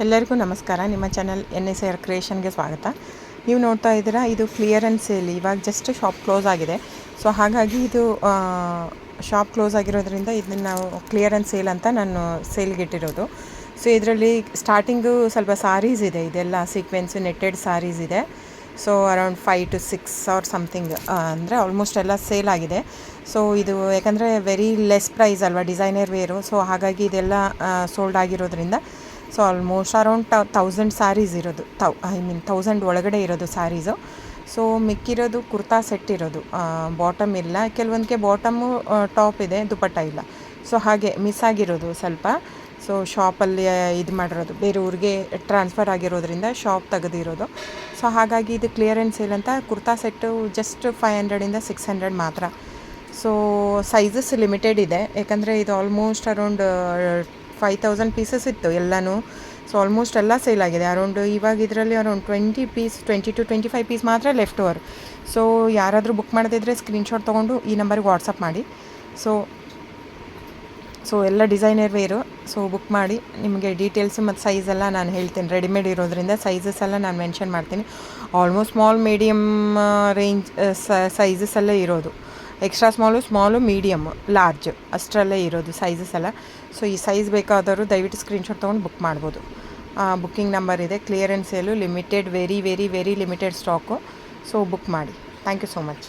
ಎಲ್ಲರಿಗೂ ನಮಸ್ಕಾರ. ನಿಮ್ಮ ಚಾನಲ್ NSR ಕ್ರಿಯೇಷನ್ಗೆ ಸ್ವಾಗತ. ನೀವು ನೋಡ್ತಾ ಇದ್ದೀರಾ, ಇದು ಕ್ಲಿಯರೆನ್ಸ್ ಸೇಲ್. ಇವಾಗ ಜಸ್ಟ್ ಶಾಪ್ ಕ್ಲೋಸ್ ಆಗಿದೆ. ಸೊ ಹಾಗಾಗಿ ಇದು ಶಾಪ್ ಕ್ಲೋಸ್ ಆಗಿರೋದ್ರಿಂದ ಇದನ್ನು ನಾವು ಕ್ಲಿಯರೆನ್ಸ್ ಸೇಲ್ ಅಂತ ನಾನು ಸೇಲ್ಗೆ ಇಟ್ಟಿರೋದು. ಸೊ ಇದರಲ್ಲಿ ಸ್ಟಾರ್ಟಿಂಗು ಸ್ವಲ್ಪ ಸಾರೀಸ್ ಇದೆ, ಇದೆಲ್ಲ ಸೀಕ್ವೆನ್ಸ್ ನೆಟ್ಟೆಡ್ ಸಾರೀಸ್ ಇದೆ. So around 5 to 6 or something, ಅಂದರೆ ಆಲ್ಮೋಸ್ಟ್ ಎಲ್ಲ ಸೇಲ್ ಆಗಿದೆ. ಸೊ ಇದು ಯಾಕಂದರೆ ವೆರಿ ಲೆಸ್ ಪ್ರೈಸ್ ಅಲ್ವಾ, ಡಿಸೈನರ್ ವೇರು. ಸೊ ಹಾಗಾಗಿ ಇದೆಲ್ಲ ಸೋಲ್ಡ್ ಆಗಿರೋದ್ರಿಂದ ಸೊ ಆಲ್ಮೋಸ್ಟ್ ಅರೌಂಡ್ 1000 ಸ್ಯಾರೀಸ್ ಇರೋದು, 1000 ಒಳಗಡೆ ಇರೋದು ಸ್ಯಾರೀಸು. ಸೊ ಮಿಕ್ಕಿರೋದು ಕುರ್ತಾ ಸೆಟ್ ಇರೋದು, ಬಾಟಮ್ ಇಲ್ಲ. ಕೆಲವೊಂದಕ್ಕೆ ಬಾಟಮು ಟಾಪ್ ಇದೆ, ದುಪಟ್ಟ ಇಲ್ಲ. ಸೊ ಹಾಗೆ ಮಿಸ್ ಆಗಿರೋದು ಸ್ವಲ್ಪ. ಸೊ ಶಾಪಲ್ಲಿ ಇದು ಮಾಡಿರೋದು, ಬೇರೆ ಊರಿಗೆ ಟ್ರಾನ್ಸ್ಫರ್ ಆಗಿರೋದ್ರಿಂದ ಶಾಪ್ ತೆಗೆದಿರೋದು. ಸೊ ಹಾಗಾಗಿ ಇದು ಕ್ಲಿಯರೆನ್ಸ್ ಸೇಲ್ ಅಂತ. ಕುರ್ತಾ ಸೆಟ್ಟು ಜಸ್ಟ್ 500 to 600 ಮಾತ್ರ. ಸೊ ಸೈಜಸ್ ಲಿಮಿಟೆಡ್ ಇದೆ, ಯಾಕಂದರೆ ಇದು ಆಲ್ಮೋಸ್ಟ್ ಅರೌಂಡ್ 5000 ಪೀಸಸ್ ಇತ್ತು ಎಲ್ಲನೂ. ಸೊ ಆಲ್ಮೋಸ್ಟ್ ಎಲ್ಲ ಸೇಲ್ ಆಗಿದೆ. ಅರೌಂಡ್ ಇವಾಗ ಇದರಲ್ಲಿ ಅರೌಂಡ್ 20 to 25 ಪೀಸ್ ಮಾತ್ರ ಲೆಫ್ಟ್ ಓವರ್. ಸೊ ಯಾರಾದರೂ ಬುಕ್ ಮಾಡದಿದ್ದರೆ ಸ್ಕ್ರೀನ್ಶಾಟ್ ತೊಗೊಂಡು ಈ ನಂಬರಿಗೆ ವಾಟ್ಸಪ್ ಮಾಡಿ. ಸೊ ಎಲ್ಲ ಡಿಸೈನರ್ ವೇರು. ಸೊ ಬುಕ್ ಮಾಡಿ, ನಿಮಗೆ ಡೀಟೇಲ್ಸು ಮತ್ತು ಸೈಜ್ ಎಲ್ಲ ನಾನು ಹೇಳ್ತೀನಿ. ರೆಡಿಮೇಡ್ ಇರೋದ್ರಿಂದ ಸೈಜಸ್ ಎಲ್ಲ ನಾನು ಮೆನ್ಷನ್ ಮಾಡ್ತೀನಿ. Almost small, medium range sizes ಎಲ್ಲ ಇರೋದು. ಎಕ್ಸ್ಟ್ರಾ ಸ್ಮಾಲು, ಮೀಡಿಯಮ್ಮು, ಲಾರ್ಜ್ ಅಷ್ಟರಲ್ಲೇ ಇರೋದು ಸೈಜಸ್ ಎಲ್ಲ. ಸೊ ಈ ಸೈಜ್ ಬೇಕಾದವರು ದಯವಿಟ್ಟು ಸ್ಕ್ರೀನ್ಶಾಟ್ ತೊಗೊಂಡು ಬುಕ್ ಮಾಡ್ಬೋದು. ಬುಕ್ಕಿಂಗ್ ನಂಬರ್ ಇದೆ. Clearance sale, limited, very very very limited stock. So book ಮಾಡಿ. Thank you so much.